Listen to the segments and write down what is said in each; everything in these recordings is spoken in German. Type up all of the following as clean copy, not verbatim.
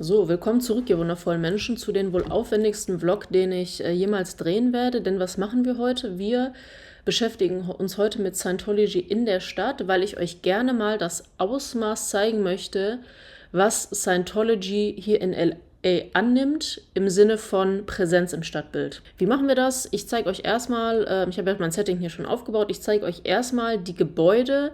So, willkommen zurück, ihr wundervollen Menschen, zu den wohl aufwendigsten Vlog, den ich jemals drehen werde. Denn was machen wir heute? Wir beschäftigen uns heute mit Scientology in der Stadt, weil ich euch gerne mal das Ausmaß zeigen möchte, was Scientology hier in LA annimmt, im Sinne von Präsenz im Stadtbild. Wie machen wir das? Ich zeige euch erstmal, ich habe ja mein Setting hier schon aufgebaut, ich zeige euch erstmal die Gebäude,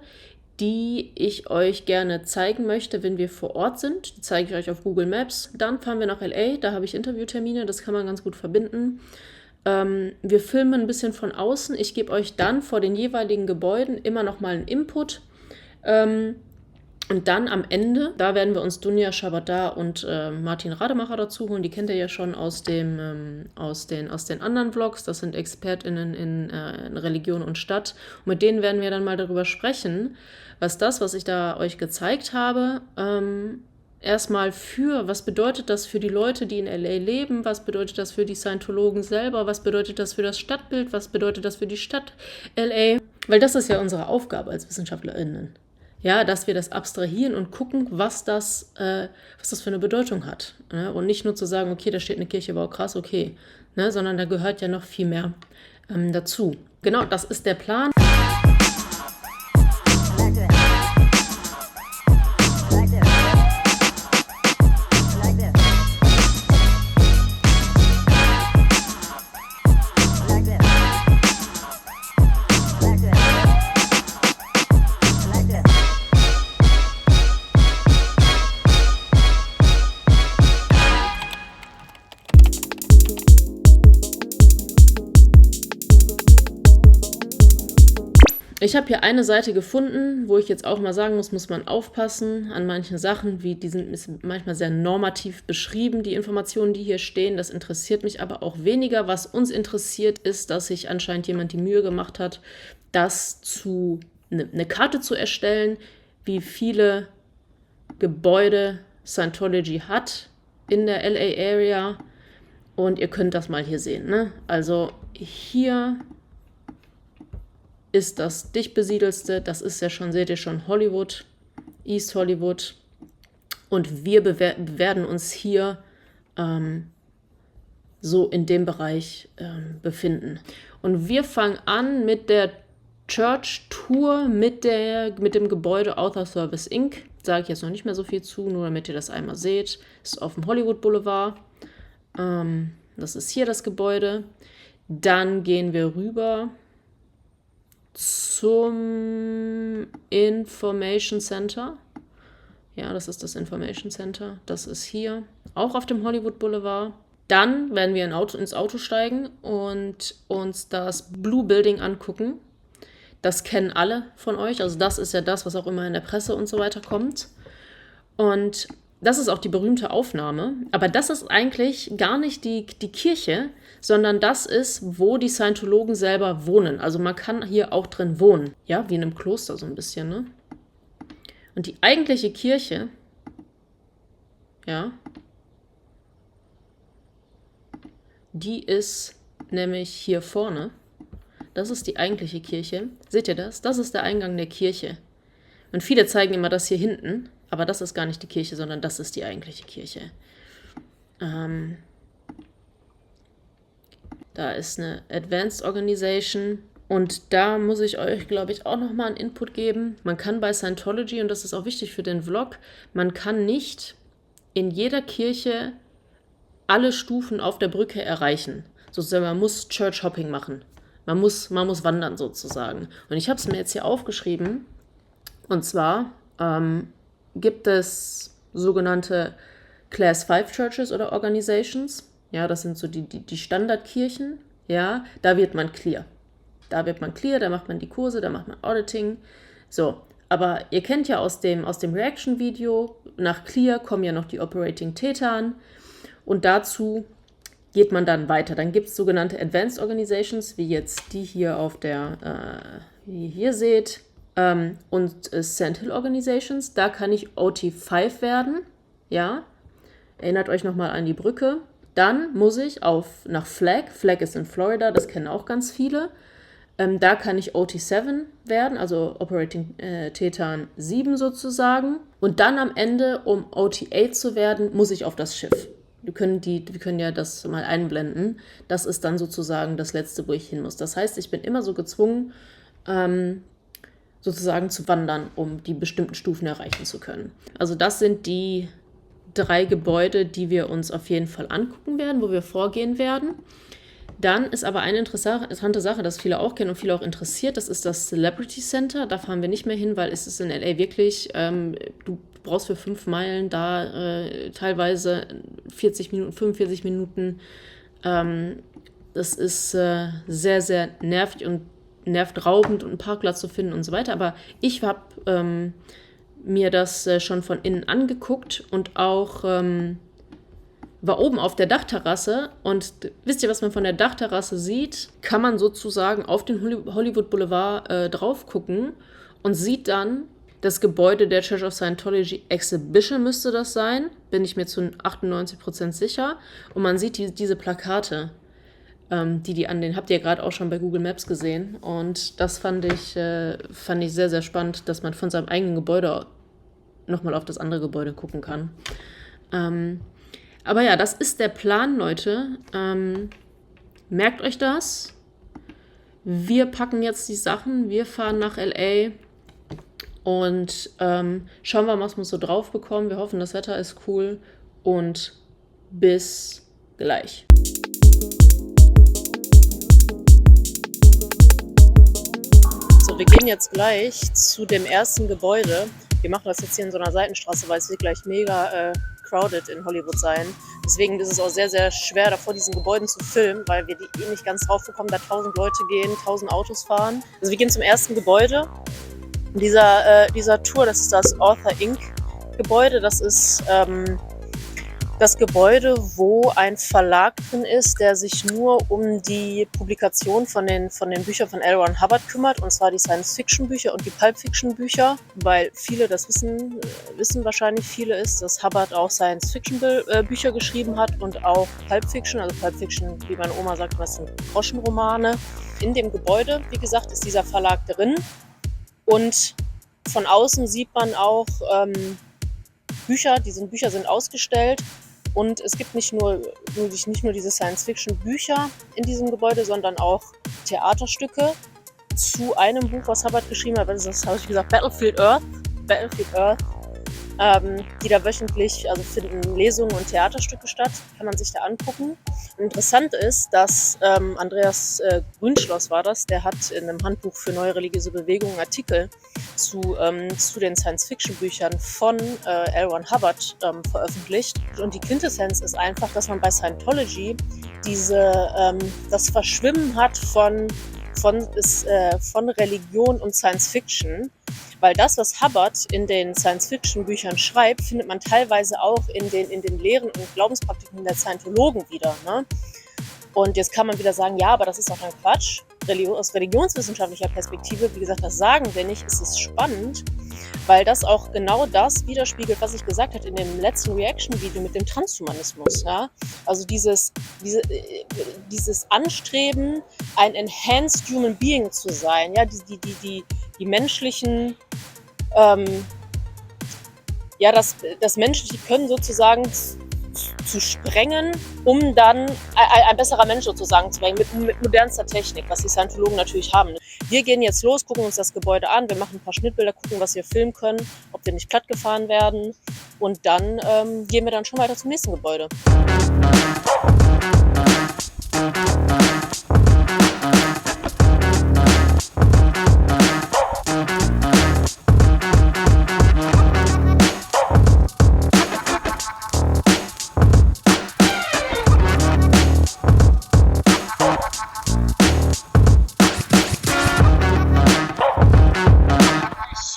die ich euch gerne zeigen möchte, wenn wir vor Ort sind. Die zeige ich euch auf Google Maps. Dann fahren wir nach LA, da habe ich Interviewtermine, das kann man ganz gut verbinden. Wir filmen ein bisschen von außen. Ich gebe euch dann vor den jeweiligen Gebäuden immer noch mal einen Input. Und dann am Ende, da werden wir uns Dunja Schabadar und Martin Rademacher dazu holen. Die kennt ihr ja schon aus den anderen Vlogs. Das sind ExpertInnen in Religion und Stadt. Und mit denen werden wir dann mal darüber sprechen, was ich da euch gezeigt habe, erstmal was bedeutet das für die Leute, die in LA leben? Was bedeutet das für die Scientologen selber? Was bedeutet das für das Stadtbild? Was bedeutet das für die Stadt LA? Weil das ist ja unsere Aufgabe als WissenschaftlerInnen. Ja, dass wir das abstrahieren und gucken, was das für eine Bedeutung hat. Ne? Und nicht nur zu sagen, okay, da steht eine Kirche, wow, krass, okay. Ne? Sondern da gehört ja noch viel mehr dazu. Genau, das ist der Plan. Ich habe hier eine Seite gefunden, wo ich jetzt auch mal sagen muss man aufpassen an manchen Sachen, die sind manchmal sehr normativ beschrieben, die Informationen, die hier stehen. Das interessiert mich aber auch weniger. Was uns interessiert, ist, dass sich anscheinend jemand die Mühe gemacht hat, eine Karte zu erstellen, wie viele Gebäude Scientology hat in der LA-Area. Und ihr könnt das mal hier sehen. Ne? Also hier ist das dicht besiedelste, das ist ja schon, seht ihr schon, Hollywood, East Hollywood. Und wir werden uns hier so in dem Bereich befinden. Und wir fangen an mit der Church Tour mit dem Gebäude Author Service Inc. Sage ich jetzt noch nicht mehr so viel zu, nur damit ihr das einmal seht. Ist auf dem Hollywood Boulevard. Das ist hier das Gebäude. Dann gehen wir rüber zum Information Center. Ja, das ist das Information Center. Das ist hier, auch auf dem Hollywood Boulevard. Dann werden wir ins Auto steigen und uns das Blue Building angucken. Das kennen alle von euch. Also das ist ja das, was auch immer in der Presse und so weiter kommt. Und das ist auch die berühmte Aufnahme. Aber das ist eigentlich gar nicht die Kirche, sondern das ist, wo die Scientologen selber wohnen. Also man kann hier auch drin wohnen. Ja, wie in einem Kloster so ein bisschen, ne? Und die eigentliche Kirche, ja, die ist nämlich hier vorne. Das ist die eigentliche Kirche. Seht ihr das? Das ist der Eingang der Kirche. Und viele zeigen immer das hier hinten. Aber das ist gar nicht die Kirche, sondern das ist die eigentliche Kirche. Da ist eine Advanced Organization. Und da muss ich euch, glaube ich, auch nochmal einen Input geben. Man kann bei Scientology, und das ist auch wichtig für den Vlog, man kann nicht in jeder Kirche alle Stufen auf der Brücke erreichen. Sozusagen, man muss Church Hopping machen. Man muss wandern sozusagen. Und ich habe es mir jetzt hier aufgeschrieben. Und zwar gibt es sogenannte Class 5 Churches oder Organizations. Ja, das sind so die Standardkirchen. Ja, da wird man clear. Da macht man die Kurse, da macht man Auditing. So, aber ihr kennt ja aus dem Reaction-Video, nach Clear kommen ja noch die Operating Tetan. Und dazu geht man dann weiter. Dann gibt es sogenannte Advanced Organizations, wie jetzt die hier wie ihr hier seht. Und Sand Hill Organizations, da kann ich OT5 werden, ja, erinnert euch nochmal an die Brücke. Dann muss ich nach Flag ist in Florida, das kennen auch ganz viele, Da kann ich OT7 werden, also Operating Tetan 7 sozusagen. Und dann am Ende, um OT8 zu werden, muss ich auf das Schiff. Wir können ja das mal einblenden. Das ist dann sozusagen das Letzte, wo ich hin muss. Das heißt, ich bin immer so gezwungen, sozusagen zu wandern, um die bestimmten Stufen erreichen zu können. Also das sind die 3 Gebäude, die wir uns auf jeden Fall angucken werden, wo wir vorgehen werden. Dann ist aber eine interessante Sache, das viele auch kennen und viele auch interessiert, das ist das Celebrity Center. Da fahren wir nicht mehr hin, weil es ist in LA wirklich, du brauchst für 5 Meilen da teilweise 40 Minuten, 45 Minuten. Das ist sehr, sehr nervig und nervraubend, einen Parkplatz zu finden und so weiter. Aber ich habe mir das schon von innen angeguckt und auch war oben auf der Dachterrasse. Und wisst ihr, was man von der Dachterrasse sieht? Kann man sozusagen auf den Hollywood Boulevard drauf gucken und sieht dann das Gebäude der Church of Scientology Exhibition, müsste das sein. Bin ich mir zu 98% sicher. Und man sieht diese Plakate, die an den, habt ihr gerade auch schon bei Google Maps gesehen. Und das fand ich sehr, sehr spannend, dass man von seinem eigenen Gebäude nochmal auf das andere Gebäude gucken kann. Aber ja, das ist der Plan, Leute. Merkt euch das. Wir packen jetzt die Sachen, wir fahren nach L.A. und schauen wir, was wir so drauf bekommen. Wir hoffen, das Wetter ist cool und bis gleich. So, wir gehen jetzt gleich zu dem ersten Gebäude. Wir machen das jetzt hier in so einer Seitenstraße, weil es wird gleich mega crowded in Hollywood sein. Deswegen ist es auch sehr, sehr schwer, da vor diesen Gebäuden zu filmen, weil wir die nicht ganz drauf bekommen, da 1000 Leute gehen, 1000 Autos fahren. Also wir gehen zum ersten Gebäude. Dieser Tour, das ist das Author Inc. Gebäude. Das ist das Gebäude, wo ein Verlag drin ist, der sich nur um die Publikation von den Büchern von L. Ron Hubbard kümmert, und zwar die Science-Fiction-Bücher und die Pulp-Fiction-Bücher, weil viele das wissen wahrscheinlich viele ist, dass Hubbard auch Science-Fiction-Bücher geschrieben hat und auch Pulp-Fiction, also Pulp-Fiction, wie meine Oma sagt, das sind Groschenromane. In dem Gebäude, wie gesagt, ist dieser Verlag drin und von außen sieht man auch Bücher, diese Bücher sind ausgestellt. Und es gibt nicht nur diese Science-Fiction-Bücher in diesem Gebäude, sondern auch Theaterstücke zu einem Buch, was Hubbard geschrieben hat. Das habe ich gesagt, Battlefield Earth, die da wöchentlich, also finden Lesungen und Theaterstücke statt, kann man sich da angucken. Und interessant ist, dass Andreas Grünschloss war das, der hat in einem Handbuch für neue religiöse Bewegungen Artikel zu den Science-Fiction-Büchern von L. Ron Hubbard veröffentlicht. Und die Quintessenz ist einfach, dass man bei Scientology das Verschwimmen hat von Religion und Science-Fiction. Weil das, was Hubbard in den Science-Fiction-Büchern schreibt, findet man teilweise auch in den Lehren und Glaubenspraktiken der Scientologen wieder. Ne? Und jetzt kann man wieder sagen, ja, aber das ist doch ein Quatsch. Aus religionswissenschaftlicher Perspektive, wie gesagt, das sagen wir nicht, ist es spannend, weil das auch genau das widerspiegelt, was ich gesagt habe in dem letzten Reaction-Video mit dem Transhumanismus. Ja? Also dieses Anstreben, ein enhanced human being zu sein, ja, die menschlichen, das menschliche Können sozusagen zu sprengen, um dann ein besserer Mensch sozusagen zu werden, mit modernster Technik, was die Scientologen natürlich haben. Wir gehen jetzt los, gucken uns das Gebäude an, wir machen ein paar Schnittbilder, gucken, was wir filmen können, ob wir nicht plattgefahren werden, und dann gehen wir dann schon weiter zum nächsten Gebäude.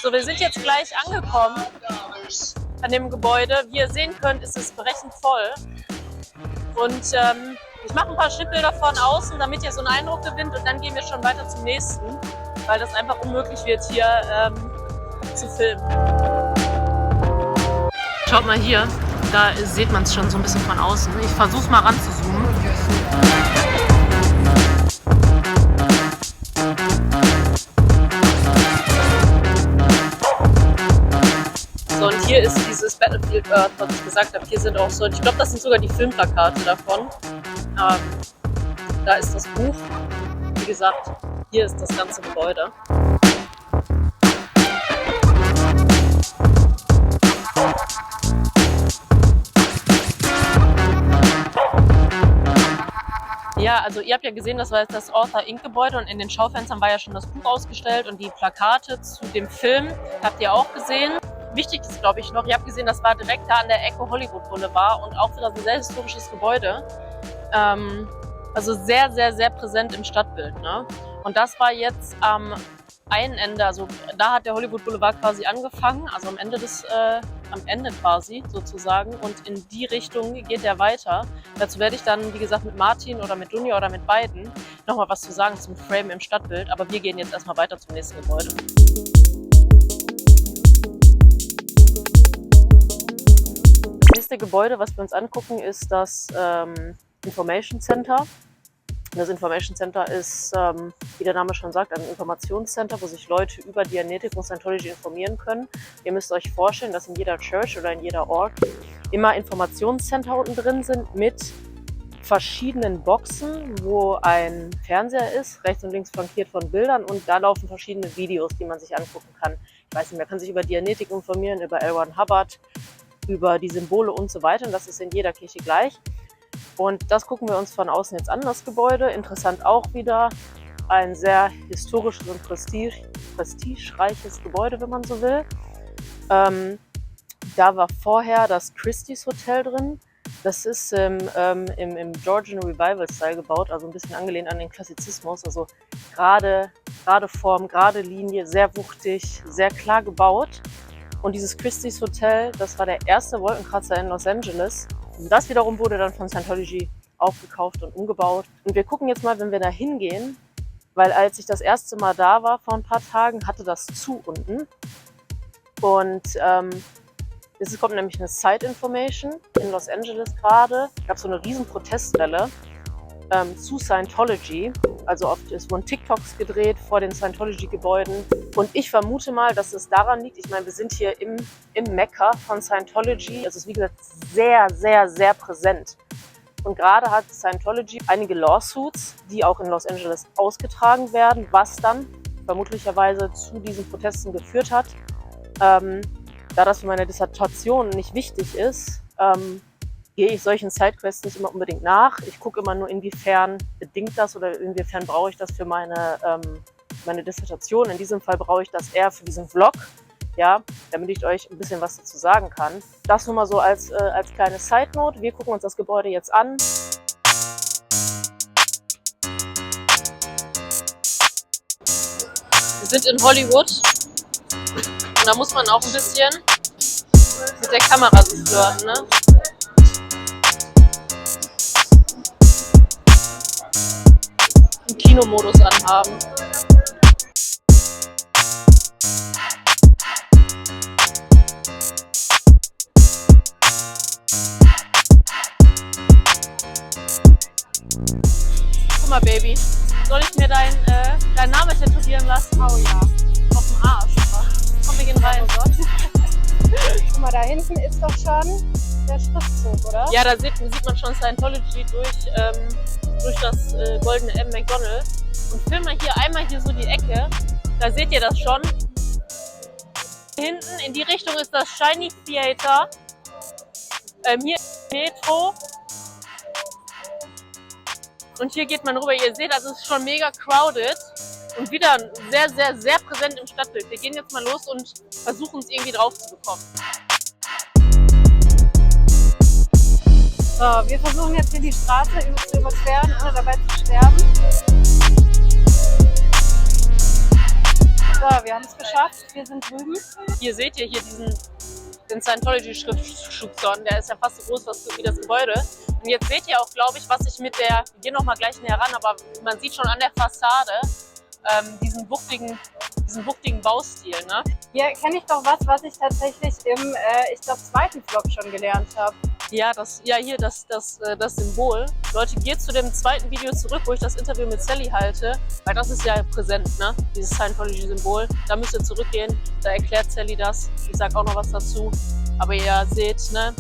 So, wir sind jetzt gleich angekommen an dem Gebäude. Wie ihr sehen könnt, ist es brechend voll. Und ich mache ein paar Schnittbilder von außen, damit ihr so einen Eindruck gewinnt, und dann gehen wir schon weiter zum nächsten, weil das einfach unmöglich wird, hier zu filmen. Schaut mal hier, da sieht man es schon so ein bisschen von außen. Ich versuche es mal ranzuzoomen. hier ist dieses Battlefield Earth, was ich gesagt habe. Hier sind auch so, ich glaube, das sind sogar die Filmplakate davon. Da ist das Buch. Wie gesagt, hier ist das ganze Gebäude. Ja, also ihr habt ja gesehen, das war jetzt das Author Inc. Gebäude und in den Schaufenstern war ja schon das Buch ausgestellt und die Plakate zu dem Film habt ihr auch gesehen. Wichtig ist, glaube ich, noch, ihr habt gesehen, das war direkt da an der Ecke Hollywood Boulevard und auch wieder ein sehr historisches Gebäude. Also sehr, sehr, sehr präsent im Stadtbild. Ne? Und das war jetzt am einen Ende, also da hat der Hollywood Boulevard quasi angefangen, also am Ende quasi sozusagen, und in die Richtung geht der weiter. Dazu werde ich dann, wie gesagt, mit Martin oder mit Dunja oder mit beiden nochmal was zu sagen zum Frame im Stadtbild, aber wir gehen jetzt erstmal weiter zum nächsten Gebäude. Das nächste Gebäude, was wir uns angucken, ist das Information Center. Das Information Center ist, wie der Name schon sagt, ein Informationscenter, wo sich Leute über Dianetik und Scientology informieren können. Ihr müsst euch vorstellen, dass in jeder Church oder in jeder Org immer Informationscenter unten drin sind mit verschiedenen Boxen, wo ein Fernseher ist, rechts und links flankiert von Bildern, und da laufen verschiedene Videos, die man sich angucken kann. Ich weiß nicht, man kann sich über Dianetik informieren, über L. Ron Hubbard, über die Symbole und so weiter, und das ist in jeder Kirche gleich. Und das gucken wir uns von außen jetzt an, das Gebäude. Interessant auch wieder, ein sehr historisches und prestigereiches Gebäude, wenn man so will. Da war vorher das Christie's Hotel drin. Das ist im Georgian Revival-Style gebaut, also ein bisschen angelehnt an den Klassizismus. Also gerade Form, gerade Linie, sehr wuchtig, sehr klar gebaut. Und dieses Christie's Hotel, das war der erste Wolkenkratzer in Los Angeles. Und das wiederum wurde dann von Scientology aufgekauft und umgebaut. Und wir gucken jetzt mal, wenn wir da hingehen, weil als ich das erste Mal da war vor ein paar Tagen, hatte das zu unten. Und es kommt nämlich eine Side Information in Los Angeles gerade. Es gab so eine riesen Protestwelle zu Scientology. Also es wurden TikToks gedreht vor den Scientology-Gebäuden. Und ich vermute mal, dass es daran liegt, ich meine, wir sind hier im Mekka von Scientology. Es ist, wie gesagt, sehr, sehr, sehr präsent. Und gerade hat Scientology einige Lawsuits, die auch in Los Angeles ausgetragen werden, was dann vermutlicherweise zu diesen Protesten geführt hat. Da das für meine Dissertation nicht wichtig ist, gehe ich solchen Sidequests nicht immer unbedingt nach. Ich gucke immer nur, inwiefern bedingt das oder inwiefern brauche ich das für meine Dissertation. In diesem Fall brauche ich das eher für diesen Vlog, ja, damit ich euch ein bisschen was dazu sagen kann. Das nur mal so als kleine Side-Note. Wir gucken uns das Gebäude jetzt an. Wir sind in Hollywood und da muss man auch ein bisschen mit der Kamera sich flirten, ne? Im Kinomodus anhaben. Guck mal, Baby, soll ich mir deinen Namen tätowieren lassen? Oh ja. Auf dem Arsch. Komm, wir gehen rein. Oh Gott. Guck mal, da hinten ist doch schon der Schriftzug, oder? Ja, da sieht man schon Scientology durch das goldene M McDonald's. Und film mal hier einmal so die Ecke. Da seht ihr das schon. Hinten in die Richtung ist das Shiny Theater. Hier ist Metro. Und hier geht man rüber. Ihr seht, also es ist schon mega crowded. Und wieder sehr, sehr, sehr präsent im Stadtbild. Wir gehen jetzt mal los und versuchen es irgendwie drauf zu bekommen. So, wir versuchen jetzt hier die Straße zu überqueren, ohne dabei zu sterben. So, wir haben es geschafft. Wir sind drüben. Hier seht ihr den Scientology-Schriftzug. Der ist ja fast so groß wie das Gebäude. Und jetzt seht ihr auch, glaube ich, was ich wir gehen noch mal gleich näher ran, aber man sieht schon an der Fassade diesen wuchtigen Baustil. Ne? Hier kenne ich doch was ich tatsächlich im, ich glaube, zweiten Vlog schon gelernt habe. Ja, hier das Symbol. Leute, geht zu dem zweiten Video zurück, wo ich das Interview mit Sally halte, weil das ist ja präsent, ne? Dieses Scientology-Symbol. Da müsst ihr zurückgehen, da erklärt Sally das. Ich sage auch noch was dazu. Aber ihr seht, ne,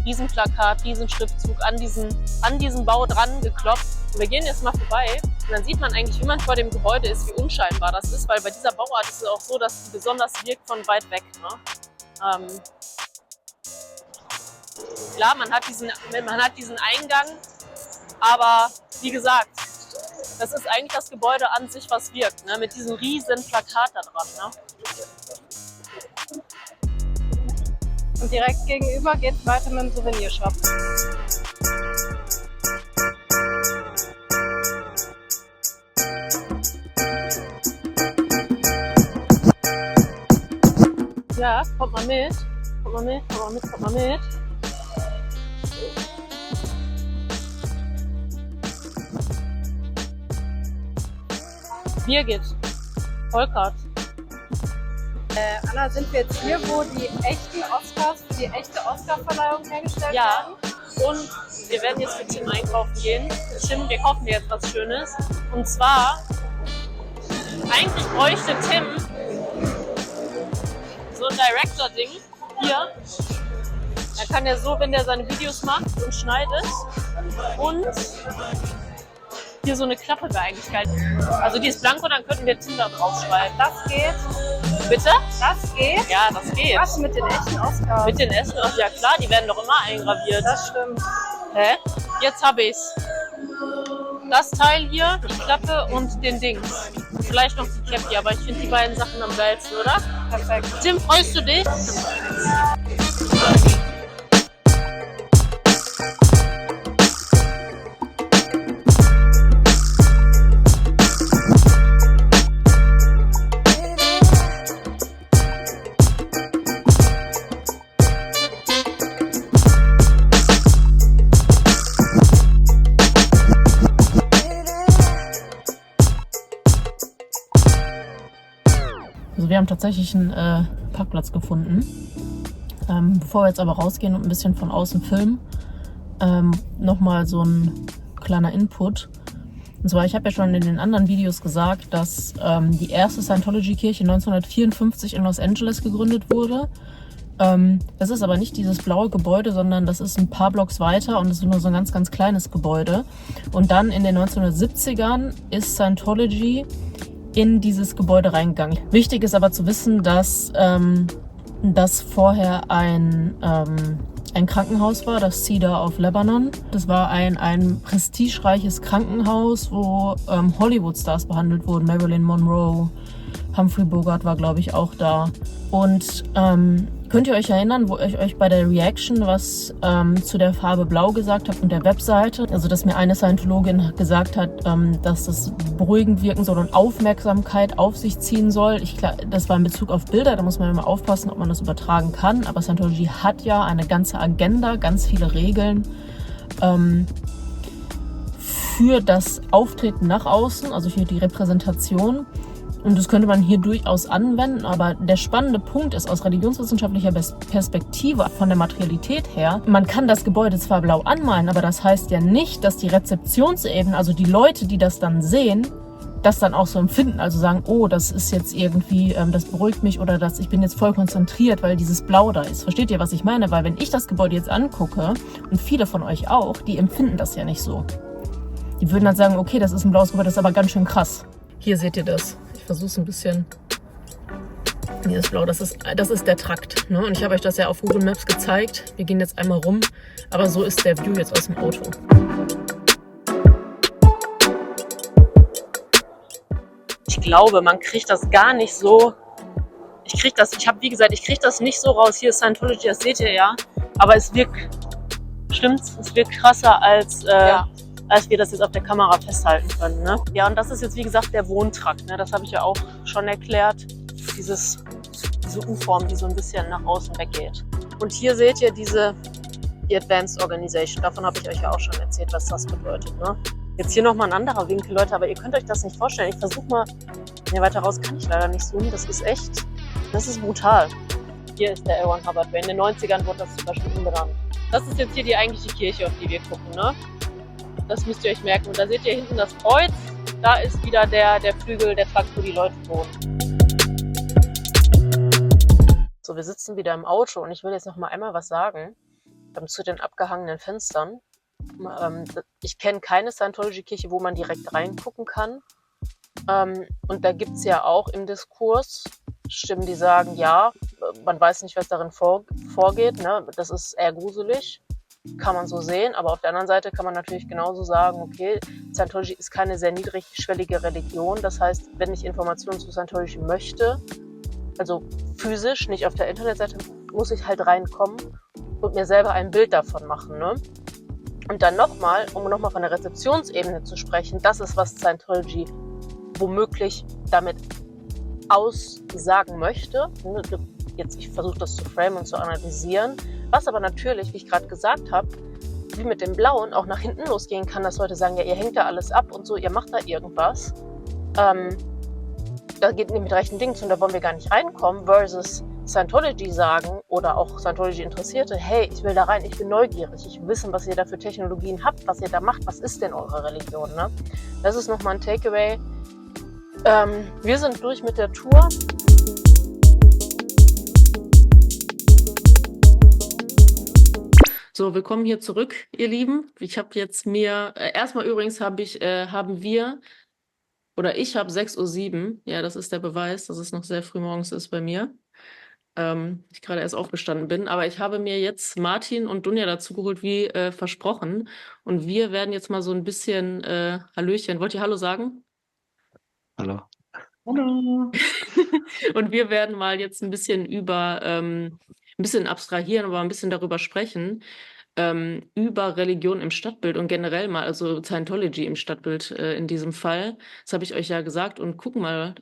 Riesenplakat, Riesenschriftzug an diesen Bau dran geklopft. Und wir gehen jetzt mal vorbei und dann sieht man eigentlich, wie man vor dem Gebäude ist, wie unscheinbar das ist, weil bei dieser Bauart ist es auch so, dass sie besonders wirkt von weit weg. Ne? Klar, man hat diesen Eingang, aber wie gesagt, das ist eigentlich das Gebäude an sich, was wirkt, ne? Mit diesem riesen Plakat da dran. Ne? Und direkt gegenüber geht es weiter mit dem Souvenirshop. Ja, kommt mal mit. Kommt mal mit, kommt mal mit, kommt mal mit. Birgit, Volkert. Anna, sind wir jetzt hier, wo die echten Oscars für die echte Oscarverleihung hergestellt Ja, werden? und wir werden jetzt für Tim einkaufen gehen. Tim, wir kaufen dir jetzt was Schönes. Und zwar, eigentlich bräuchte Tim so ein Director-Ding hier. Er kann ja so, wenn der seine Videos macht und schneidet. Und hier so eine Klappe wäre eigentlich geil. Also die ist blanko, dann könnten wir Tim da draufschreiben. Das geht. Bitte? Das geht. Ja, das geht. Was mit den echten Oscars? Mit den Essen, ja klar, die werden doch immer eingraviert. Das stimmt. Hä? Jetzt habe ich's. Das Teil hier, die Klappe und den Dings. Und vielleicht noch die Cappy, aber ich finde die beiden Sachen am geilsten, oder? Perfekt. Tim, freust du dich? Also wir haben tatsächlich einen Parkplatz gefunden. Bevor wir jetzt aber rausgehen und ein bisschen von außen filmen, nochmal so ein kleiner Input. Und zwar, ich habe ja schon in den anderen Videos gesagt, dass die erste Scientology-Kirche 1954 in Los Angeles gegründet wurde. Das ist aber nicht dieses blaue Gebäude, sondern das ist ein paar Blocks weiter und es ist nur so ein ganz, ganz kleines Gebäude. Und dann in den 1970ern ist Scientology in dieses Gebäude reingegangen. Wichtig ist aber zu wissen, dass das vorher ein Krankenhaus war, das Cedar of Lebanon. Das war ein prestigereiches Krankenhaus, wo Hollywood-Stars behandelt wurden. Marilyn Monroe, Humphrey Bogart war, glaube ich, auch da. Und könnt ihr euch erinnern, wo ich euch bei der Reaction was zu der Farbe Blau gesagt habe und der Webseite? Also, dass mir eine Scientologin gesagt hat, dass das beruhigend wirken soll und Aufmerksamkeit auf sich ziehen soll. Das war in Bezug auf Bilder, da muss man immer aufpassen, ob man das übertragen kann. Aber Scientology hat ja eine ganze Agenda, ganz viele Regeln für das Auftreten nach außen, also für die Repräsentation. Und das könnte man hier durchaus anwenden, aber der spannende Punkt ist aus religionswissenschaftlicher Perspektive, von der Materialität her, man kann das Gebäude zwar blau anmalen, aber das heißt ja nicht, dass die Rezeptionsebene, also die Leute, die das dann sehen, das dann auch so empfinden, also sagen, oh, das ist jetzt irgendwie, das beruhigt mich oder ich bin jetzt voll konzentriert, weil dieses Blau da ist. Versteht ihr, was ich meine? Weil wenn ich das Gebäude jetzt angucke, und viele von euch auch, die empfinden das ja nicht so. Die würden dann sagen, okay, das ist ein blaues Gebäude, das ist aber ganz schön krass. Hier seht ihr das. Ich versuche es ein bisschen. Hier ist blau, das ist der Trakt. Ne? Und ich habe euch das ja auf Google Maps gezeigt. Wir gehen jetzt einmal rum. Aber so ist der View jetzt aus dem Auto. Ich glaube, man kriegt das gar nicht so. Ich kriege das nicht so raus. Hier ist Scientology, das seht ihr ja. Aber es wirkt, stimmt's? Es wirkt krasser als wir das jetzt auf der Kamera festhalten können. Ne? Ja, und das ist jetzt, wie gesagt, der Wohntrakt. Ne? Das habe ich ja auch schon erklärt. Diese U-Form, die so ein bisschen nach außen weggeht. Und hier seht ihr die Advanced Organization. Davon habe ich euch ja auch schon erzählt, was das bedeutet. Ne? Jetzt hier nochmal ein anderer Winkel, Leute, aber ihr könnt euch das nicht vorstellen. Ich versuche mal, weiter raus kann ich leider nicht zoomen. Das ist brutal. Hier ist der L1 Hubbard Way. In den 90ern wurde das zum Beispiel umbenannt. Das ist jetzt hier die eigentliche Kirche, auf die wir gucken. Ne? Das müsst ihr euch merken. Und da seht ihr hinten das Kreuz. Da ist wieder der Flügel, der Trakt, wo die Leute wohnen. So, wir sitzen wieder im Auto und ich will jetzt noch mal einmal was sagen zu den abgehangenen Fenstern. Ich kenne keine Scientology-Kirche, wo man direkt reingucken kann. Und da gibt es ja auch im Diskurs Stimmen, die sagen, ja, man weiß nicht, was darin vorgeht. Ne? Das ist eher gruselig, kann man so sehen. Aber auf der anderen Seite kann man natürlich genauso sagen, okay, Scientology ist keine sehr niedrigschwellige Religion. Das heißt, wenn ich Informationen zu Scientology möchte, also physisch, nicht auf der Internetseite, muss ich halt reinkommen und mir selber ein Bild davon machen. Ne? Und dann nochmal, um nochmal von der Rezeptionsebene zu sprechen, das ist, was Scientology womöglich damit aussagen möchte. Jetzt, ich versuche das zu framen und zu analysieren, was aber natürlich, wie ich gerade gesagt habe, wie mit dem Blauen auch nach hinten losgehen kann, dass Leute sagen, ja, ihr hängt da alles ab und so, ihr macht da irgendwas. Da geht nicht mit rechten Dingen zu und da wollen wir gar nicht reinkommen, versus Scientology sagen oder auch Scientology-Interessierte, hey, ich will da rein, ich bin neugierig, ich will wissen, was ihr da für Technologien habt, was ihr da macht, was ist denn eure Religion, ne? Das ist nochmal ein Takeaway. Wir sind durch mit der Tour. So, willkommen hier zurück, ihr Lieben. Ich habe jetzt erstmal übrigens haben wir, oder ich habe 6:07 Uhr. Ja, das ist der Beweis, dass es noch sehr früh morgens ist bei mir. Ich gerade erst aufgestanden bin. Aber ich habe mir jetzt Martin und Dunja dazu geholt, wie versprochen. Und wir werden jetzt mal so ein bisschen Hallöchen. Wollt ihr Hallo sagen? Hallo. Hallo. Und wir werden mal jetzt ein bisschen ein bisschen abstrahieren, aber ein bisschen darüber sprechen, über Religion im Stadtbild und generell mal, also Scientology im Stadtbild in diesem Fall. Das habe ich euch ja gesagt und gucken mal,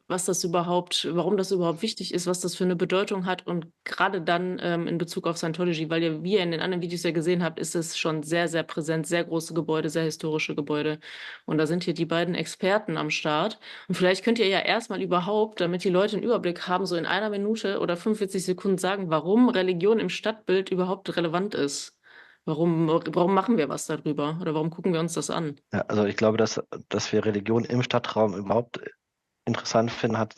warum das überhaupt wichtig ist, was das für eine Bedeutung hat und gerade dann in Bezug auf Scientology, weil ihr, wie ihr in den anderen Videos ja gesehen habt, ist es schon sehr, sehr präsent, sehr große Gebäude, sehr historische Gebäude. Und da sind hier die beiden Experten am Start. Und vielleicht könnt ihr ja erstmal überhaupt, damit die Leute einen Überblick haben, so in einer Minute oder 45 Sekunden sagen, warum Religion im Stadtbild überhaupt relevant ist. Warum machen wir was darüber? Oder warum gucken wir uns das an? Ja, also ich glaube, dass wir Religion im Stadtraum überhaupt interessant finden, hat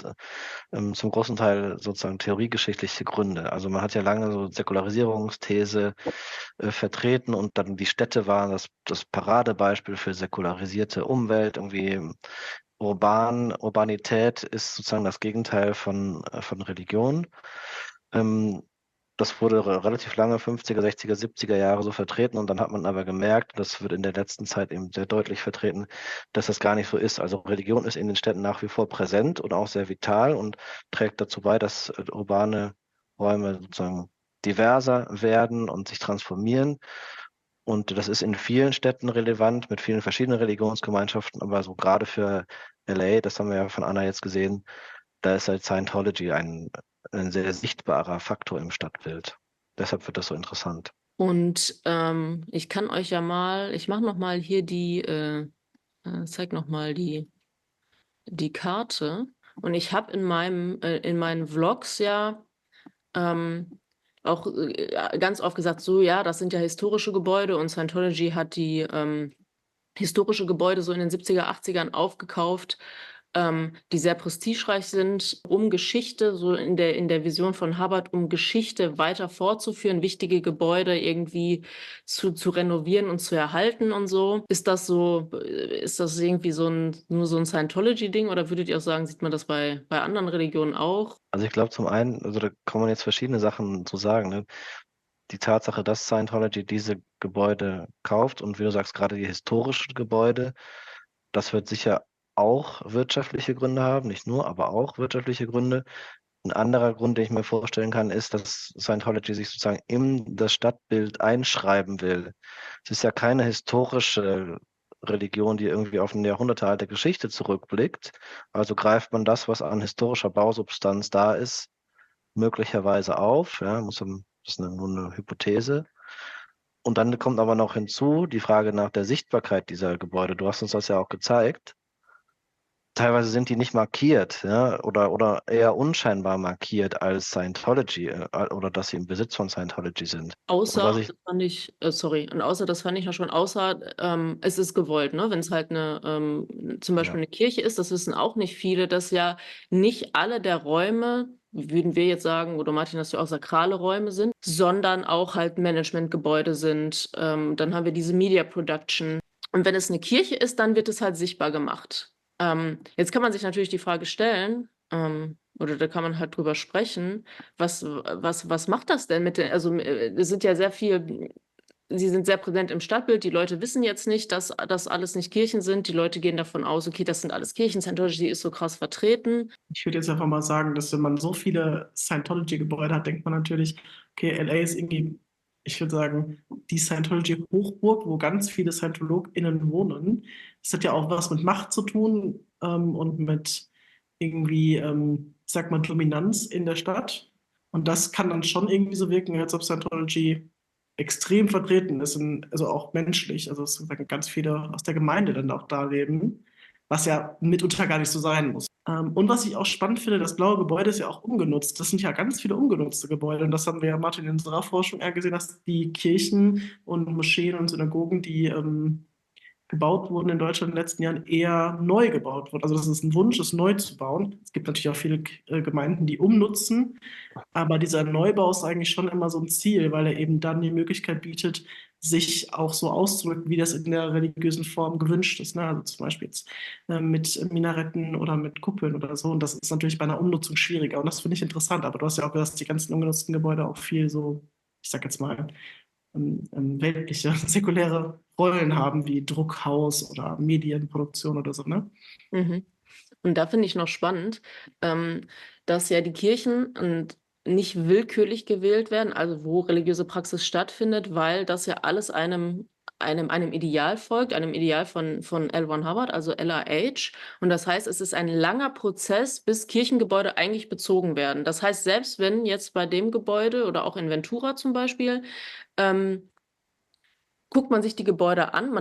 zum großen Teil sozusagen theoriegeschichtliche Gründe. Also man hat ja lange so Säkularisierungsthese vertreten und dann die Städte waren das Paradebeispiel für säkularisierte Umwelt. Irgendwie Urbanität ist sozusagen das Gegenteil von Religion. Das wurde relativ lange, 50er, 60er, 70er Jahre so vertreten und dann hat man aber gemerkt, das wird in der letzten Zeit eben sehr deutlich vertreten, dass das gar nicht so ist. Also Religion ist in den Städten nach wie vor präsent und auch sehr vital und trägt dazu bei, dass urbane Räume sozusagen diverser werden und sich transformieren. Und das ist in vielen Städten relevant, mit vielen verschiedenen Religionsgemeinschaften, aber so gerade für LA, das haben wir ja von Anna jetzt gesehen, da ist halt Scientology ein sehr sichtbarer Faktor im Stadtbild. Deshalb wird das so interessant. Und ich kann euch ja mal, ich mache noch mal hier zeig noch mal die Karte. Und ich habe in meinen Vlogs ja ähm, auch ganz oft gesagt, so ja, das sind ja historische Gebäude und Scientology hat die historische Gebäude so in den 70er, 80ern aufgekauft, die sehr prestigereich sind, um Geschichte, so in der Vision von Hubbard, um Geschichte weiter fortzuführen, wichtige Gebäude irgendwie zu renovieren und zu erhalten und so. Ist das irgendwie nur so ein Scientology-Ding oder würdet ihr auch sagen, sieht man das bei anderen Religionen auch? Also ich glaube zum einen, also da kann man jetzt verschiedene Sachen zu sagen. Ne? Die Tatsache, dass Scientology diese Gebäude kauft und wie du sagst, gerade die historischen Gebäude, das wird sicher auch wirtschaftliche Gründe haben, nicht nur, aber auch wirtschaftliche Gründe. Ein anderer Grund, den ich mir vorstellen kann, ist, dass Scientology sich sozusagen in das Stadtbild einschreiben will. Es ist ja keine historische Religion, die irgendwie auf eine jahrhundertealte Geschichte zurückblickt. Also greift man das, was an historischer Bausubstanz da ist, möglicherweise auf. Ja, das ist nur eine Hypothese. Und dann kommt aber noch hinzu die Frage nach der Sichtbarkeit dieser Gebäude. Du hast uns das ja auch gezeigt. teilweise sind die nicht markiert, ja, oder eher unscheinbar markiert als Scientology, oder dass sie im Besitz von Scientology sind. Und Außer, was ich, das fand ich, sorry, und außer, das fand ich noch schon, außer, es ist gewollt, ne? Wenn es halt zum Beispiel ja, eine Kirche ist, das wissen auch nicht viele, dass ja nicht alle der Räume, würden wir jetzt sagen, oder Martin, dass ja auch sakrale Räume sind, sondern auch halt Managementgebäude sind. Dann haben wir diese Media Production. Und wenn es eine Kirche ist, dann wird es halt sichtbar gemacht. Jetzt kann man sich natürlich die Frage stellen, oder da kann man halt drüber sprechen, was macht das denn mit den, also es sind ja sehr viel, sie sind sehr präsent im Stadtbild, die Leute wissen jetzt nicht, dass das alles nicht Kirchen sind, die Leute gehen davon aus, okay, das sind alles Kirchen, Scientology ist so krass vertreten. Ich würde jetzt einfach mal sagen, dass wenn man so viele Scientology-Gebäude hat, denkt man natürlich, okay, LA ist irgendwie, ich würde sagen, die Scientology-Hochburg, wo ganz viele ScientologInnen wohnen. Das hat ja auch was mit Macht zu tun, und mit irgendwie, sagt man, Dominanz in der Stadt. Und das kann dann schon irgendwie so wirken, als ob Scientology extrem vertreten ist, also auch menschlich. Also es sagen ganz viele aus der Gemeinde dann auch da leben, was ja mitunter gar nicht so sein muss. Und was ich auch spannend finde, das blaue Gebäude ist ja auch ungenutzt. Das sind ja ganz viele ungenutzte Gebäude. Und das haben wir ja, Martin, in unserer Forschung eher gesehen, dass die Kirchen und Moscheen und Synagogen, die gebaut wurden in Deutschland in den letzten Jahren, eher neu gebaut wurden. Also das ist ein Wunsch, es neu zu bauen. Es gibt natürlich auch viele Gemeinden, die umnutzen, aber dieser Neubau ist eigentlich schon immer so ein Ziel, weil er eben dann die Möglichkeit bietet, sich auch so auszudrücken, wie das in der religiösen Form gewünscht ist. Ne? Also zum Beispiel jetzt mit Minaretten oder mit Kuppeln oder so. Und das ist natürlich bei einer Umnutzung schwieriger. Und das finde ich interessant. Aber du hast ja auch gesagt, dass die ganzen ungenutzten Gebäude auch viel so, ich sag jetzt mal, weltliche, säkuläre Rollen haben, wie Druckhaus oder Medienproduktion oder so, ne? Mhm. Und da finde ich noch spannend, dass ja die Kirchen nicht willkürlich gewählt werden, also wo religiöse Praxis stattfindet, weil das ja alles einem Ideal folgt, einem Ideal von L. Ron Hubbard, also LRH. Und das heißt, es ist ein langer Prozess, bis Kirchengebäude eigentlich bezogen werden. Das heißt, selbst wenn jetzt bei dem Gebäude oder auch in Ventura zum Beispiel, guckt man sich die Gebäude an.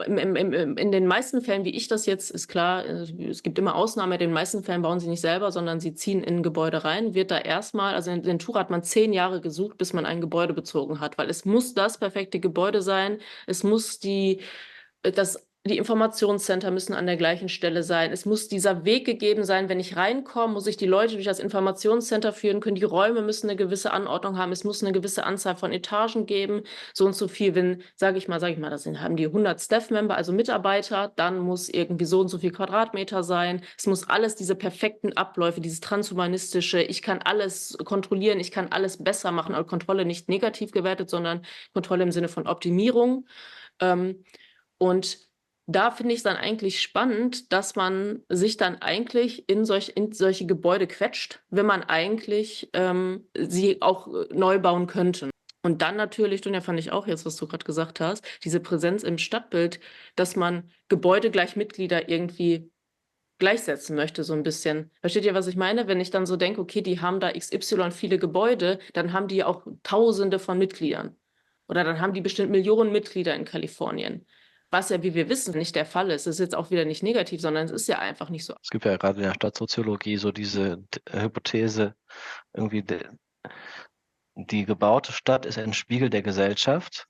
In den meisten Fällen, wie ich das jetzt, ist klar, es gibt immer Ausnahmen, in den meisten Fällen bauen sie nicht selber, sondern sie ziehen in ein Gebäude rein, wird da erstmal, also in Ventura hat man 10 Jahre gesucht, bis man ein Gebäude bezogen hat, weil es muss das perfekte Gebäude sein, es muss die Informationscenter müssen an der gleichen Stelle sein. Es muss dieser Weg gegeben sein. Wenn ich reinkomme, muss ich die Leute durch das Informationscenter führen können. Die Räume müssen eine gewisse Anordnung haben. Es muss eine gewisse Anzahl von Etagen geben. So und so viel, wenn, sage ich mal, haben die 100 Staff-Member, also Mitarbeiter, dann muss irgendwie so und so viel Quadratmeter sein. Es muss alles, diese perfekten Abläufe, dieses transhumanistische, ich kann alles kontrollieren, ich kann alles besser machen. Also Kontrolle nicht negativ gewertet, sondern Kontrolle im Sinne von Optimierung. Und da finde ich es dann eigentlich spannend, dass man sich dann eigentlich in solche Gebäude quetscht, wenn man eigentlich sie auch neu bauen könnte. Und dann natürlich, Dunja, fand ich auch jetzt, was du gerade gesagt hast, diese Präsenz im Stadtbild, dass man Gebäude gleich Mitglieder irgendwie gleichsetzen möchte, so ein bisschen. Versteht ihr, was ich meine? Wenn ich dann so denke, okay, die haben da XY viele Gebäude, dann haben die auch Tausende von Mitgliedern. Oder dann haben die bestimmt Millionen Mitglieder in Kalifornien. Was ja, wie wir wissen, nicht der Fall ist. Das ist jetzt auch wieder nicht negativ, sondern es ist ja einfach nicht so. es gibt ja gerade in der Stadtsoziologie so diese Hypothese, irgendwie die gebaute Stadt ist ein Spiegel der Gesellschaft.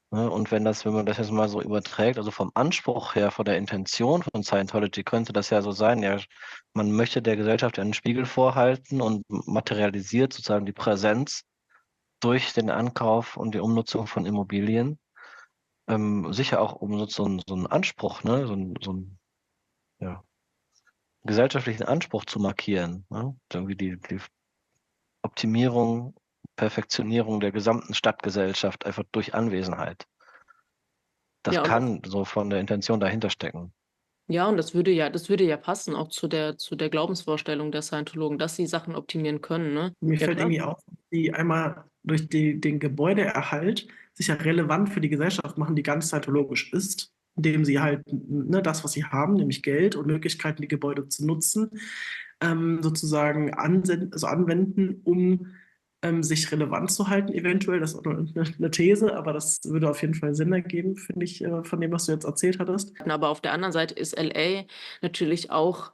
Ne? Und wenn man das jetzt mal so überträgt, also vom Anspruch her, von der Intention von Scientology, könnte das ja so sein, ja, man möchte der Gesellschaft einen Spiegel vorhalten und materialisiert sozusagen die Präsenz durch den Ankauf und die Umnutzung von Immobilien. Sicher auch um so einen Anspruch, ne? so einen ja, gesellschaftlichen Anspruch zu markieren. Ne? Irgendwie die Optimierung, Perfektionierung der gesamten Stadtgesellschaft einfach durch Anwesenheit. Das Ja, und kann so von der Intention dahinter stecken. ja, und das würde ja passen, auch zu der Glaubensvorstellung der Scientologen, dass sie Sachen optimieren können, ne? Mir Ja, fällt klar. irgendwie auf, die einmal durch den Gebäudeerhalt sich ja relevant für die Gesellschaft machen, die ganz scientologisch ist, indem sie halt ne, das, was sie haben, nämlich Geld und Möglichkeiten, die Gebäude zu nutzen, sozusagen anwenden, um sich relevant zu halten, eventuell. Das ist auch eine These, aber das würde auf jeden Fall Sinn ergeben, finde ich, von dem, was du jetzt erzählt hattest. Aber auf der anderen Seite ist LA natürlich auch,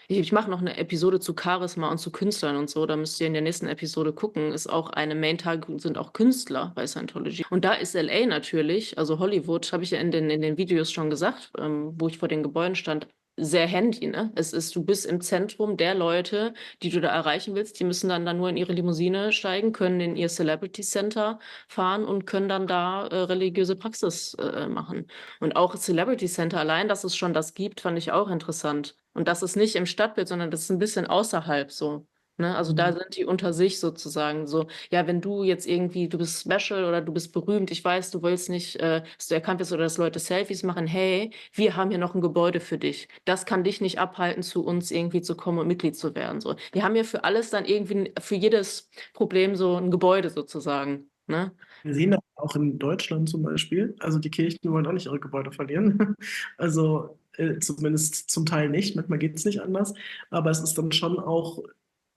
ich mache noch eine Episode zu Charisma und zu Künstlern und so, da müsst ihr in der nächsten Episode gucken, ist auch eine Main-Tag, sind auch Künstler bei Scientology. Und da ist LA natürlich, also Hollywood, habe ich ja in den Videos schon gesagt, wo ich vor den Gebäuden stand, sehr handy, ne? Du bist im Zentrum der Leute, die du da erreichen willst, die müssen dann nur in ihre Limousine steigen, können in ihr Celebrity Center fahren und können dann da religiöse Praxis machen. Und auch Celebrity Center allein, dass es schon das gibt, fand ich auch interessant. Und das ist nicht im Stadtbild, sondern das ist ein bisschen außerhalb so. Ne? Also da sind die unter sich sozusagen so. Ja, wenn du jetzt irgendwie, du bist special oder du bist berühmt, ich weiß, du willst nicht, dass du erkannt wirst oder dass Leute Selfies machen. Hey, wir haben hier noch ein Gebäude für dich. Das kann dich nicht abhalten, zu uns irgendwie zu kommen und Mitglied zu werden. So. Die haben ja für alles dann irgendwie, für jedes Problem so ein Gebäude sozusagen. Ne? Wir sehen das auch in Deutschland zum Beispiel. Also die Kirchen wollen auch nicht ihre Gebäude verlieren. Also zumindest zum Teil nicht. Manchmal geht es nicht anders. Aber es ist dann schon auch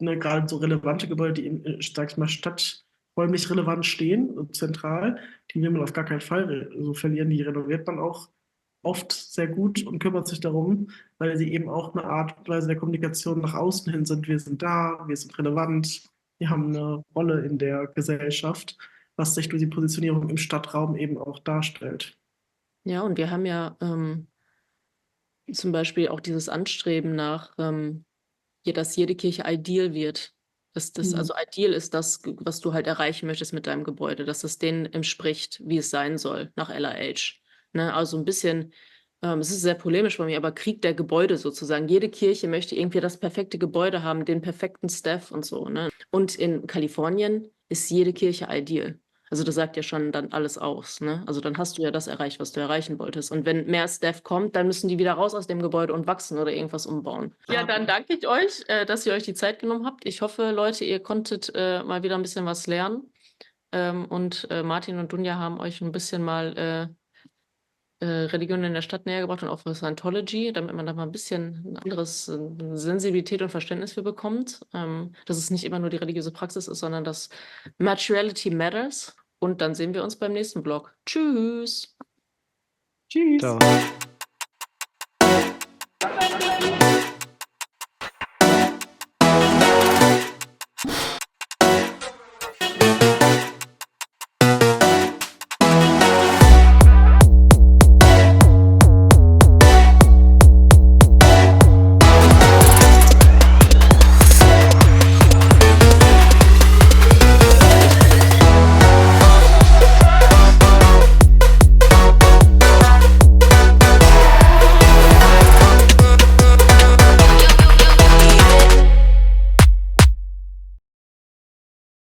gerade so relevante Gebäude, die sag ich mal, stadträumlich relevant stehen und zentral, die will man auf gar keinen Fall so verlieren. Die renoviert man auch oft sehr gut und kümmert sich darum, weil sie eben auch eine Art und Weise der Kommunikation nach außen hin sind. Wir sind da, wir sind relevant, wir haben eine Rolle in der Gesellschaft, was sich durch die Positionierung im Stadtraum eben auch darstellt. Ja, und wir haben ja zum Beispiel auch dieses Anstreben nach, dass jede Kirche ideal wird. Also ideal ist das, was du halt erreichen möchtest mit deinem Gebäude, dass es denen entspricht, wie es sein soll, nach LRH. Ne? Also ein bisschen, es ist sehr polemisch bei mir, aber Krieg der Gebäude sozusagen. Jede Kirche möchte irgendwie das perfekte Gebäude haben, den perfekten Staff und so. Ne? Und in Kalifornien ist jede Kirche ideal. Also das sagt ja schon dann alles aus, ne? Also dann hast du ja das erreicht, was du erreichen wolltest. Und wenn mehr Staff kommt, dann müssen die wieder raus aus dem Gebäude und wachsen oder irgendwas umbauen. Ja, dann danke ich euch, dass ihr euch die Zeit genommen habt. Ich hoffe, Leute, ihr konntet mal wieder ein bisschen was lernen. Und Martin und Dunja haben euch ein bisschen mal Religion in der Stadt näher gebracht und auch für Scientology, damit man da mal ein bisschen ein anderes Sensibilität und Verständnis für bekommt. Dass es nicht immer nur die religiöse Praxis ist, sondern dass Materiality matters. Und dann sehen wir uns beim nächsten Vlog. Tschüss! Tschüss! Ciao.